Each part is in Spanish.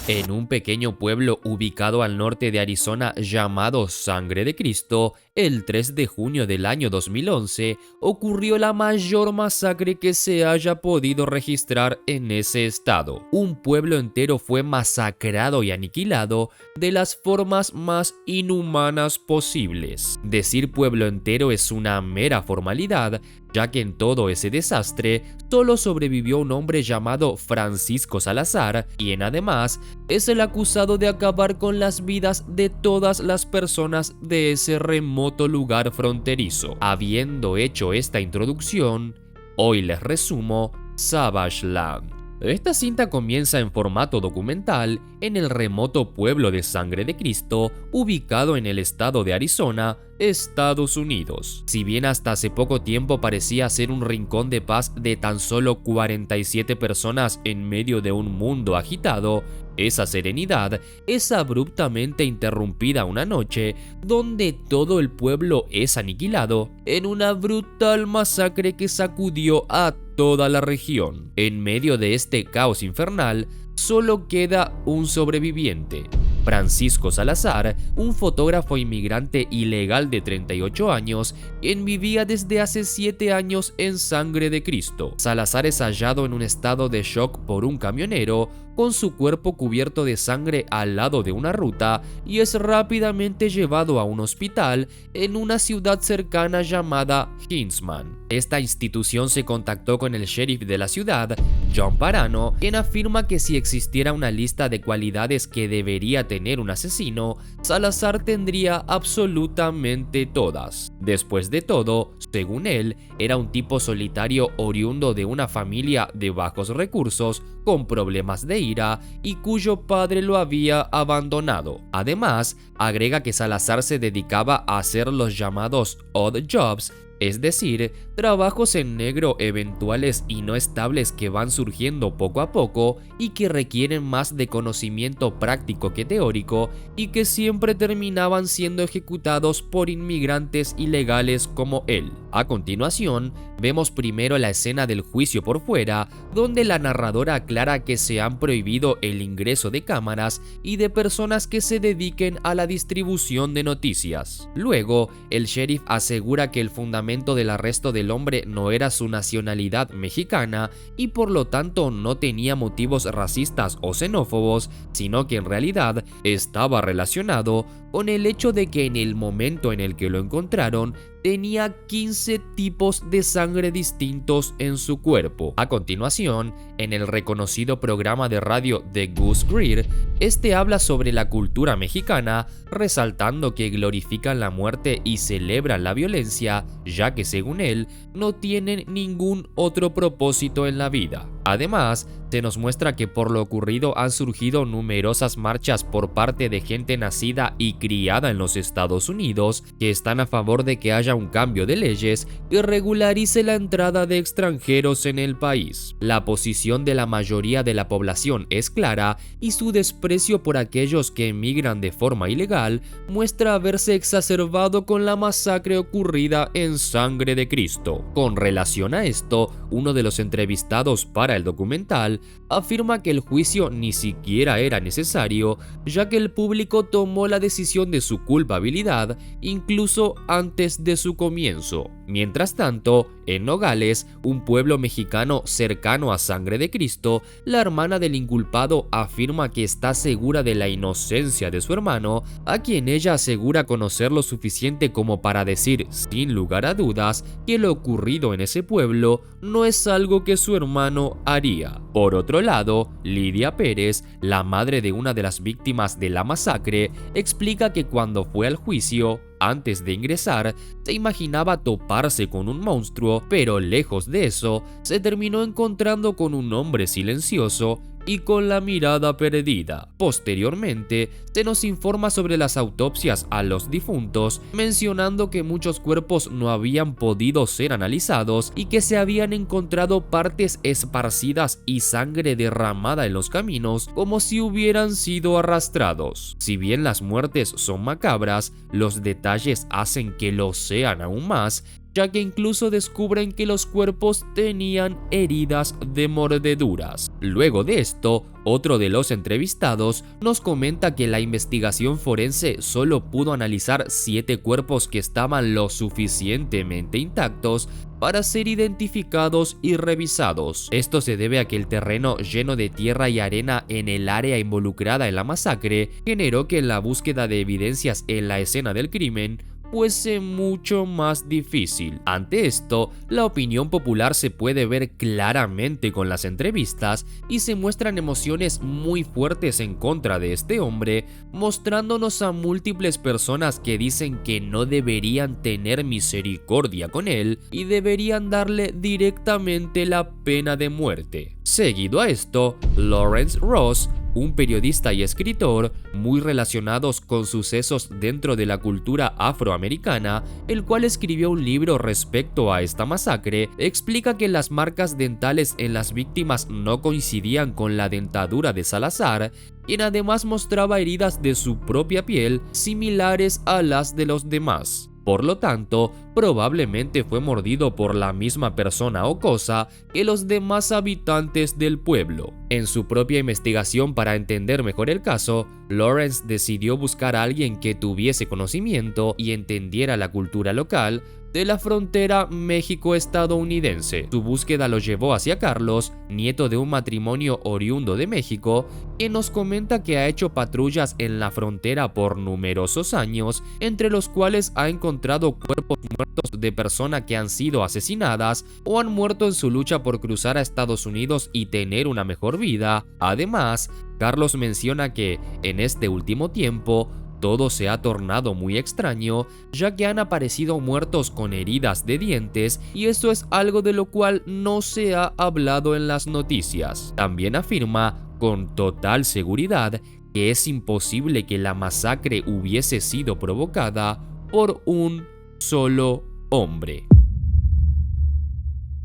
En un pequeño pueblo ubicado al norte de Arizona llamado Sangre de Cristo, el 3 de junio del año 2011 ocurrió la mayor masacre que se haya podido registrar en ese estado. Un pueblo entero fue masacrado y aniquilado de las formas más inhumanas posibles. Decir pueblo entero es una mera formalidad, ya que en todo ese desastre solo sobrevivió un hombre llamado Francisco Salazar, quien además es el acusado de acabar con las vidas de todas las personas de ese remoto lugar fronterizo. Habiendo hecho esta introducción, hoy les resumo Savage Land. Esta cinta comienza en formato documental en el remoto pueblo de Sangre de Cristo, ubicado en el estado de Arizona, Estados Unidos. Si bien hasta hace poco tiempo parecía ser un rincón de paz de tan solo 47 personas en medio de un mundo agitado, esa serenidad es abruptamente interrumpida una noche donde todo el pueblo es aniquilado en una brutal masacre que sacudió a toda la región. En medio de este caos infernal, solo queda un sobreviviente: Francisco Salazar, un fotógrafo inmigrante ilegal de 38 años, quien vivía desde hace 7 años en Sangre de Cristo. Salazar es hallado en un estado de shock por un camionero, con su cuerpo cubierto de sangre al lado de una ruta, y es rápidamente llevado a un hospital en una ciudad cercana llamada Hinsman. Esta institución se contactó con el sheriff de la ciudad, John Parano, quien afirma que si existiera una lista de cualidades que debería tener un asesino, Salazar tendría absolutamente todas. Después de todo, según él, era un tipo solitario oriundo de una familia de bajos recursos, con problemas de ira y cuyo padre lo había abandonado. Además, agrega que Salazar se dedicaba a hacer los llamados odd jobs, es decir, trabajos en negro eventuales y no estables que van surgiendo poco a poco y que requieren más de conocimiento práctico que teórico, y que siempre terminaban siendo ejecutados por inmigrantes ilegales como él. A continuación, vemos primero la escena del juicio por fuera, donde la narradora aclara que se han prohibido el ingreso de cámaras y de personas que se dediquen a la distribución de noticias. Luego, el sheriff asegura que el fundamento del arresto del hombre no era su nacionalidad mexicana y por lo tanto no tenía motivos racistas o xenófobos, sino que en realidad estaba relacionado con el hecho de que en el momento en el que lo encontraron tenía 15 tipos de sangre distintos en su cuerpo. A continuación, en el reconocido programa de radio de Gus Greer, este habla sobre la cultura mexicana, resaltando que glorifican la muerte y celebran la violencia, ya que según él, no tienen ningún otro propósito en la vida. Además, se nos muestra que por lo ocurrido han surgido numerosas marchas por parte de gente nacida y criada en los Estados Unidos que están a favor de que haya un cambio de leyes que regularice la entrada de extranjeros en el país. La posición de la mayoría de la población es clara y su desprecio por aquellos que emigran de forma ilegal muestra haberse exacerbado con la masacre ocurrida en Sangre de Cristo. Con relación a esto, uno de los entrevistados para el documental afirma que el juicio ni siquiera era necesario, ya que el público tomó la decisión de su culpabilidad incluso antes de su comienzo. Mientras tanto, en Nogales, un pueblo mexicano cercano a Sangre de Cristo, la hermana del inculpado afirma que está segura de la inocencia de su hermano, a quien ella asegura conocer lo suficiente como para decir sin lugar a dudas que lo ocurrido en ese pueblo no es algo que su hermano haría. Por otro lado, Lidia Pérez, la madre de una de las víctimas de la masacre, explica que cuando fue al juicio, antes de ingresar, se imaginaba toparse con un monstruo, pero lejos de eso, se terminó encontrando con un hombre silencioso y con la mirada perdida. Posteriormente, se nos informa sobre las autopsias a los difuntos, mencionando que muchos cuerpos no habían podido ser analizados y que se habían encontrado partes esparcidas y sangre derramada en los caminos como si hubieran sido arrastrados. Si bien las muertes son macabras, los detalles hacen que lo sean aún más, ya que incluso descubren que los cuerpos tenían heridas de mordeduras. Luego de esto, otro de los entrevistados nos comenta que la investigación forense solo pudo analizar 7 cuerpos que estaban lo suficientemente intactos para ser identificados y revisados. Esto se debe a que el terreno lleno de tierra y arena en el área involucrada en la masacre generó que la búsqueda de evidencias en la escena del crimen fuese mucho más difícil. Ante esto, la opinión popular se puede ver claramente con las entrevistas y se muestran emociones muy fuertes en contra de este hombre, mostrándonos a múltiples personas que dicen que no deberían tener misericordia con él y deberían darle directamente la pena de muerte. Seguido a esto, Lawrence Ross, un periodista y escritor muy relacionados con sucesos dentro de la cultura afroamericana, el cual escribió un libro respecto a esta masacre, explica que las marcas dentales en las víctimas no coincidían con la dentadura de Salazar, quien además mostraba heridas de su propia piel similares a las de los demás. Por lo tanto, probablemente fue mordido por la misma persona o cosa que los demás habitantes del pueblo. En su propia investigación para entender mejor el caso, Lawrence decidió buscar a alguien que tuviese conocimiento y entendiera la cultura local de la frontera México-estadounidense. Su búsqueda lo llevó hacia Carlos, nieto de un matrimonio oriundo de México, quien nos comenta que ha hecho patrullas en la frontera por numerosos años, entre los cuales ha encontrado cuerpos muertos de personas que han sido asesinadas o han muerto en su lucha por cruzar a Estados Unidos y tener una mejor vida. Además, Carlos menciona que, en este último tiempo, todo se ha tornado muy extraño, ya que han aparecido muertos con heridas de dientes y eso es algo de lo cual no se ha hablado en las noticias. También afirma con total seguridad que es imposible que la masacre hubiese sido provocada por un solo hombre.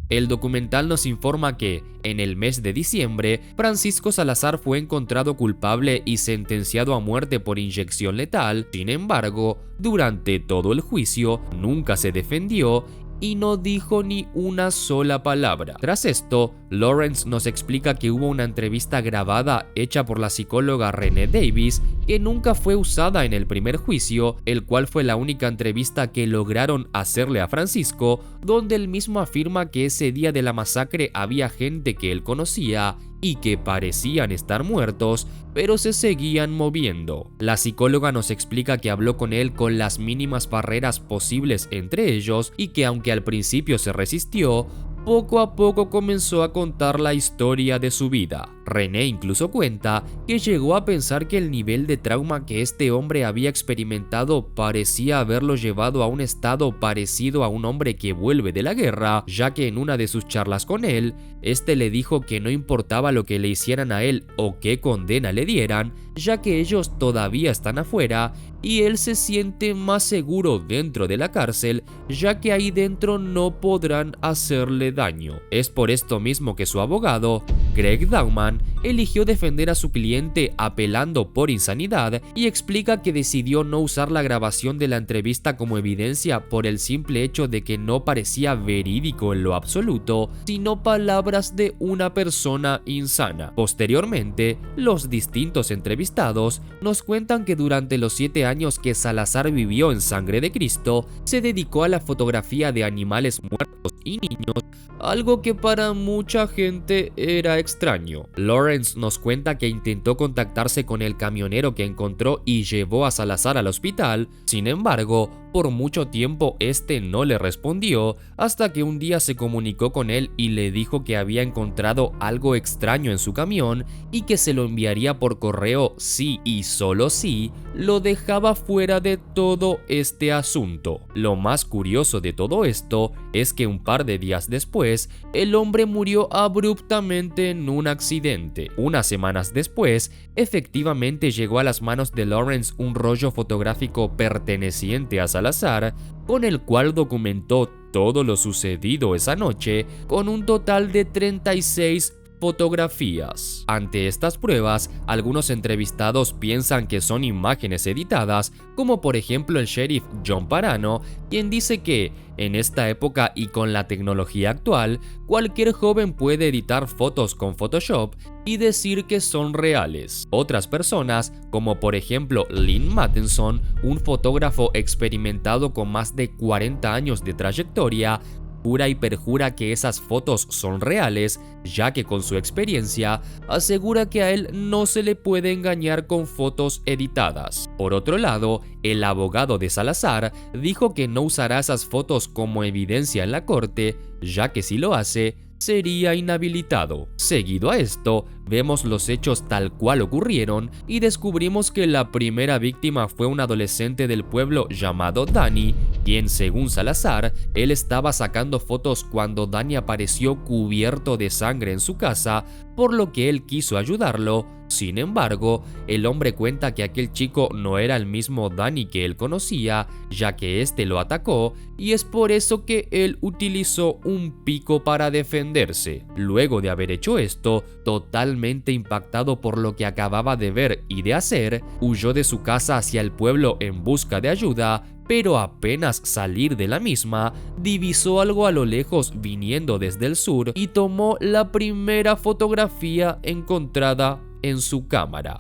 El documental nos informa que, en el mes de diciembre, Francisco Salazar fue encontrado culpable y sentenciado a muerte por inyección letal. Sin embargo, durante todo el juicio, nunca se defendió y no dijo ni una sola palabra. Tras esto, Lawrence nos explica que hubo una entrevista grabada hecha por la psicóloga Renee Davis que nunca fue usada en el primer juicio, el cual fue la única entrevista que lograron hacerle a Francisco, donde él mismo afirma que ese día de la masacre había gente que él conocía y que parecían estar muertos, pero se seguían moviendo. La psicóloga nos explica que habló con él con las mínimas barreras posibles entre ellos y que aunque al principio se resistió, poco a poco comenzó a contar la historia de su vida. René incluso cuenta que llegó a pensar que el nivel de trauma que este hombre había experimentado parecía haberlo llevado a un estado parecido a un hombre que vuelve de la guerra, ya que en una de sus charlas con él, este le dijo que no importaba lo que le hicieran a él o qué condena le dieran, ya que ellos todavía están afuera y él se siente más seguro dentro de la cárcel, ya que ahí dentro no podrán hacerle daño. Es por esto mismo que su abogado, Greg Dauman, eligió defender a su cliente apelando por insanidad y explica que decidió no usar la grabación de la entrevista como evidencia por el simple hecho de que no parecía verídico en lo absoluto, sino palabras de una persona insana. Posteriormente, los distintos entrevistados nos cuentan que durante los 7 años que Salazar vivió en Sangre de Cristo, se dedicó a la fotografía de animales muertos y niños, algo que para mucha gente era extraño. Lawrence nos cuenta que intentó contactarse con el camionero que encontró y llevó a Salazar al hospital. Sin embargo, por mucho tiempo este no le respondió, hasta que un día se comunicó con él y le dijo que había encontrado algo extraño en su camión y que se lo enviaría por correo si y solo si lo dejaba fuera de todo este asunto. Lo más curioso de todo esto es que un par de días después, el hombre murió abruptamente en un accidente. Unas semanas después, efectivamente llegó a las manos de Lawrence un rollo fotográfico perteneciente a Salazar, con el cual documentó todo lo sucedido esa noche, con un total de 36 fotografías. Ante estas pruebas, algunos entrevistados piensan que son imágenes editadas, como por ejemplo el sheriff John Parano, quien dice que, en esta época y con la tecnología actual, cualquier joven puede editar fotos con Photoshop y decir que son reales. Otras personas, como por ejemplo Lynn Matheson, un fotógrafo experimentado con más de 40 años de trayectoria, jura y perjura que esas fotos son reales, ya que con su experiencia asegura que a él no se le puede engañar con fotos editadas. Por otro lado, el abogado de Salazar dijo que no usará esas fotos como evidencia en la corte, ya que si lo hace, sería inhabilitado. Seguido a esto, vemos los hechos tal cual ocurrieron y descubrimos que la primera víctima fue un adolescente del pueblo llamado Danny, quien, según Salazar, él estaba sacando fotos cuando Danny apareció cubierto de sangre en su casa, por lo que él quiso ayudarlo. Sin embargo, el hombre cuenta que aquel chico no era el mismo Danny que él conocía, ya que este lo atacó, y es por eso que él utilizó un pico para defenderse. Luego de haber hecho esto, totalmente impactado por lo que acababa de ver y de hacer, huyó de su casa hacia el pueblo en busca de ayuda, pero apenas salir de la misma, divisó algo a lo lejos viniendo desde el sur y tomó la primera fotografía encontrada en su cámara.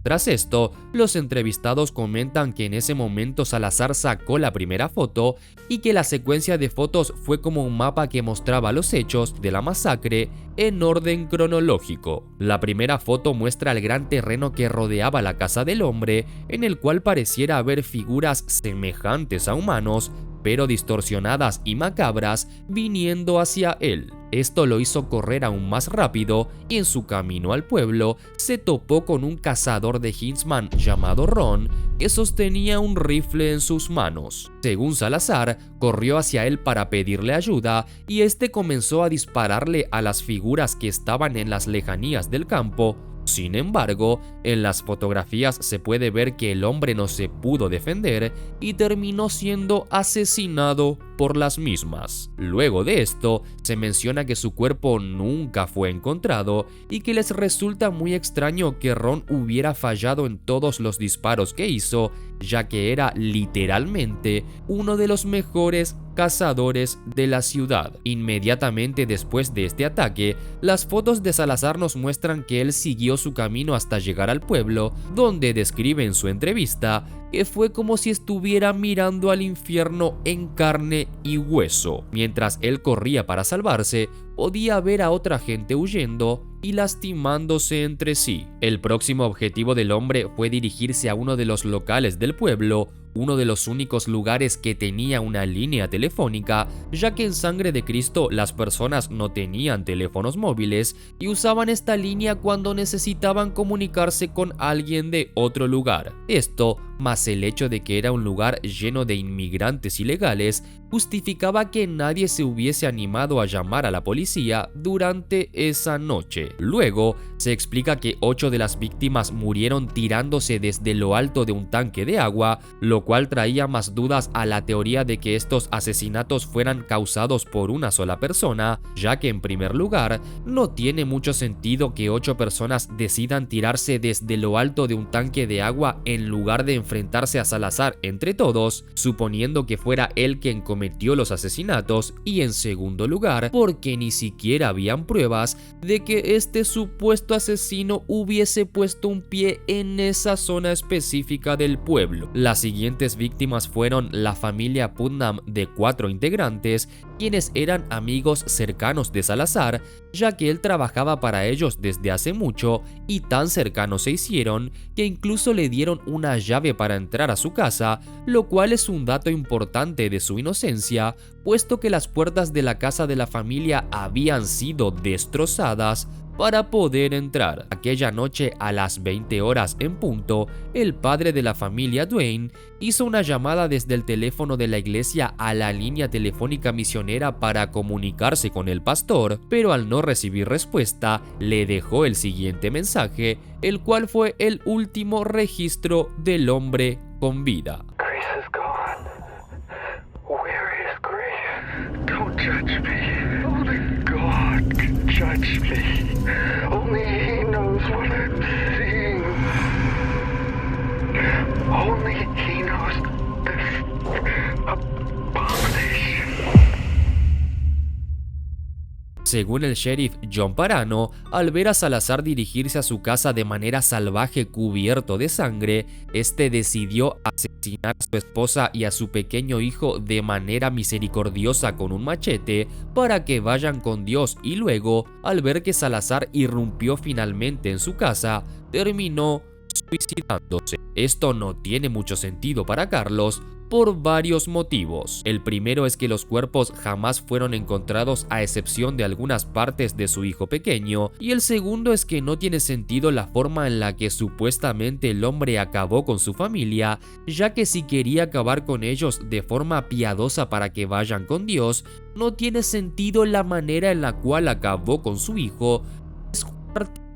Tras esto, los entrevistados comentan que en ese momento Salazar sacó la primera foto y que la secuencia de fotos fue como un mapa que mostraba los hechos de la masacre en orden cronológico. La primera foto muestra el gran terreno que rodeaba la casa del hombre, en el cual pareciera haber figuras semejantes a humanos, pero distorsionadas y macabras, viniendo hacia él. Esto lo hizo correr aún más rápido y en su camino al pueblo se topó con un cazador de Hindsman llamado Ron, que sostenía un rifle en sus manos. Según Salazar, corrió hacia él para pedirle ayuda y este comenzó a dispararle a las figuras que estaban en las lejanías del campo. Sin embargo, en las fotografías se puede ver que el hombre no se pudo defender y terminó siendo asesinado por las mismas. Luego de esto, se menciona que su cuerpo nunca fue encontrado y que les resulta muy extraño que Ron hubiera fallado en todos los disparos que hizo, ya que era literalmente uno de los mejores cazadores de la ciudad. Inmediatamente después de este ataque, las fotos de Salazar nos muestran que él siguió su camino hasta llegar al pueblo, donde describe en su entrevista que fue como si estuviera mirando al infierno en carne y hueso. Mientras él corría para salvarse, podía ver a otra gente huyendo y lastimándose entre sí. El próximo objetivo del hombre fue dirigirse a uno de los locales del pueblo, uno de los únicos lugares que tenía una línea telefónica, ya que en Sangre de Cristo las personas no tenían teléfonos móviles y usaban esta línea cuando necesitaban comunicarse con alguien de otro lugar. Esto, más el hecho de que era un lugar lleno de inmigrantes ilegales, justificaba que nadie se hubiese animado a llamar a la policía durante esa noche. Luego, se explica que 8 de las víctimas murieron tirándose desde lo alto de un tanque de agua, lo cual traía más dudas a la teoría de que estos asesinatos fueran causados por una sola persona, ya que en primer lugar, no tiene mucho sentido que 8 personas decidan tirarse desde lo alto de un tanque de agua en lugar de enfrentarse a Salazar entre todos, suponiendo que fuera él quien cometió los asesinatos, y en segundo lugar, porque ni siquiera habían pruebas de que este supuesto asesino hubiese puesto un pie en esa zona específica del pueblo. Las siguientes víctimas fueron la familia Putnam de 4 integrantes, quienes eran amigos cercanos de Salazar, ya que él trabajaba para ellos desde hace mucho y tan cercanos se hicieron que incluso le dieron una llave para entrar a su casa, lo cual es un dato importante de su inocencia, puesto que las puertas de la casa de la familia habían sido destrozadas para poder entrar. Aquella noche a las 20 horas en punto, el padre de la familia Dwayne hizo una llamada desde el teléfono de la iglesia a la línea telefónica misionera para comunicarse con el pastor, pero al no recibir respuesta, le dejó el siguiente mensaje, el cual fue el último registro del hombre con vida. Grace is gone. Where is Grace? Don't judge me. Only God touch me. Only he knows what I'm seeing. Only he knows this abomination. Según el sheriff John Parano, al ver a Salazar dirigirse a su casa de manera salvaje cubierto de sangre, este decidió asesinar a su esposa y a su pequeño hijo de manera misericordiosa con un machete para que vayan con Dios, y luego, al ver que Salazar irrumpió finalmente en su casa, terminó suicidándose. Esto no tiene mucho sentido para Carlos, por varios motivos. El primero es que los cuerpos jamás fueron encontrados a excepción de algunas partes de su hijo pequeño, y el segundo es que no tiene sentido la forma en la que supuestamente el hombre acabó con su familia, ya que si quería acabar con ellos de forma piadosa para que vayan con Dios, no tiene sentido la manera en la cual acabó con su hijo,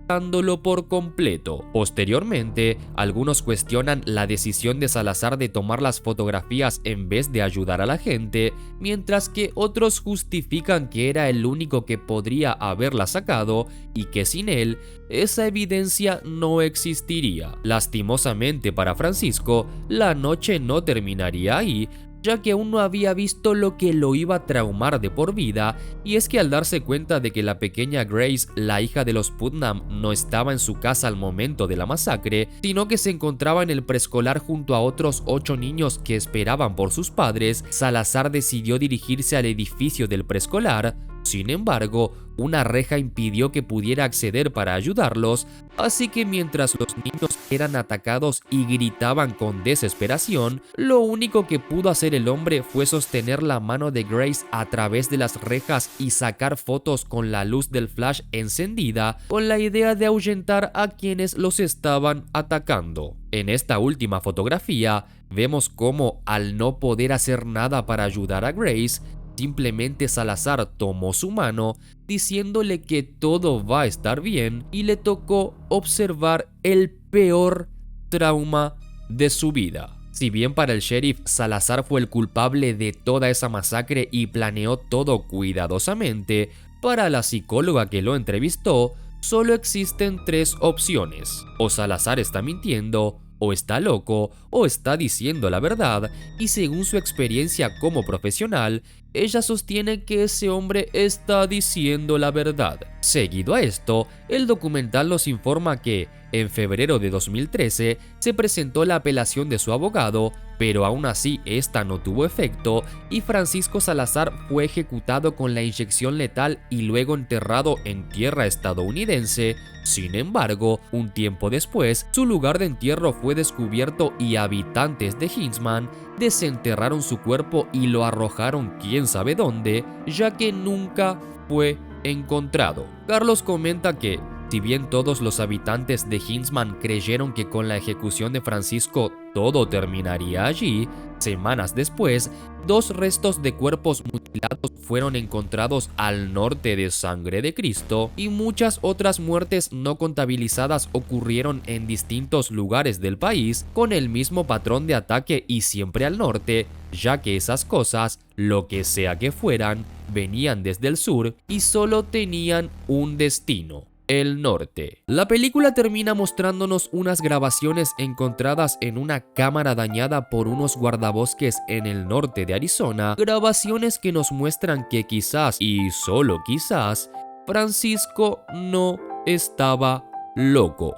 dándolo por completo. Posteriormente, algunos cuestionan la decisión de Salazar de tomar las fotografías en vez de ayudar a la gente, mientras que otros justifican que era el único que podría haberla sacado y que sin él, esa evidencia no existiría. Lastimosamente para Francisco, la noche no terminaría ahí, ya que aún no había visto lo que lo iba a traumar de por vida, y es que al darse cuenta de que la pequeña Grace, la hija de los Putnam, no estaba en su casa al momento de la masacre, sino que se encontraba en el preescolar junto a otros 8 niños que esperaban por sus padres, Salazar decidió dirigirse al edificio del preescolar. Sin embargo, una reja impidió que pudiera acceder para ayudarlos, así que mientras los niños eran atacados y gritaban con desesperación, lo único que pudo hacer el hombre fue sostener la mano de Grace a través de las rejas y sacar fotos con la luz del flash encendida, con la idea de ahuyentar a quienes los estaban atacando. En esta última fotografía, vemos cómo, al no poder hacer nada para ayudar a Grace, simplemente Salazar tomó su mano diciéndole que todo va a estar bien, y le tocó observar el peor trauma de su vida. Si bien para el sheriff Salazar fue el culpable de toda esa masacre y planeó todo cuidadosamente, para la psicóloga que lo entrevistó, solo existen 3 opciones: o Salazar está mintiendo, o está loco, o está diciendo la verdad, y según su experiencia como profesional, ella sostiene que ese hombre está diciendo la verdad. Seguido a esto, el documental nos informa que, en febrero de 2013, se presentó la apelación de su abogado, pero aún así esta no tuvo efecto y Francisco Salazar fue ejecutado con la inyección letal y luego enterrado en tierra estadounidense. Sin embargo, un tiempo después, su lugar de entierro fue descubierto y habitantes de Hindsman desenterraron su cuerpo y lo arrojaron quién sabe dónde, ya que nunca fue encontrado. Carlos comenta que, si bien todos los habitantes de Hindsman creyeron que con la ejecución de Francisco todo terminaría allí, semanas después, 2 restos de cuerpos mutilados fueron encontrados al norte de Sangre de Cristo, y muchas otras muertes no contabilizadas ocurrieron en distintos lugares del país con el mismo patrón de ataque y siempre al norte, ya que esas cosas, lo que sea que fueran, venían desde el sur y solo tenían un destino: el norte. La película termina mostrándonos unas grabaciones encontradas en una cámara dañada por unos guardabosques en el norte de Arizona, grabaciones que nos muestran que quizás, y solo quizás, Francisco no estaba loco.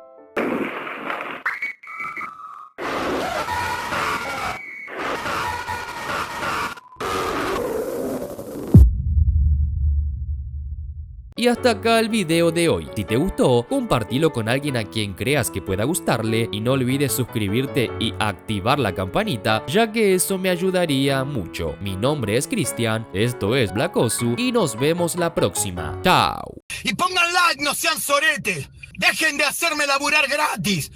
Y hasta acá el video de hoy. Si te gustó, compartilo con alguien a quien creas que pueda gustarle y no olvides suscribirte y activar la campanita, ya que eso me ayudaría mucho. Mi nombre es Cristian, esto es Black Osu y nos vemos la próxima. ¡Chao! Y pongan like, no sean soretes. Dejen de hacerme laburar gratis.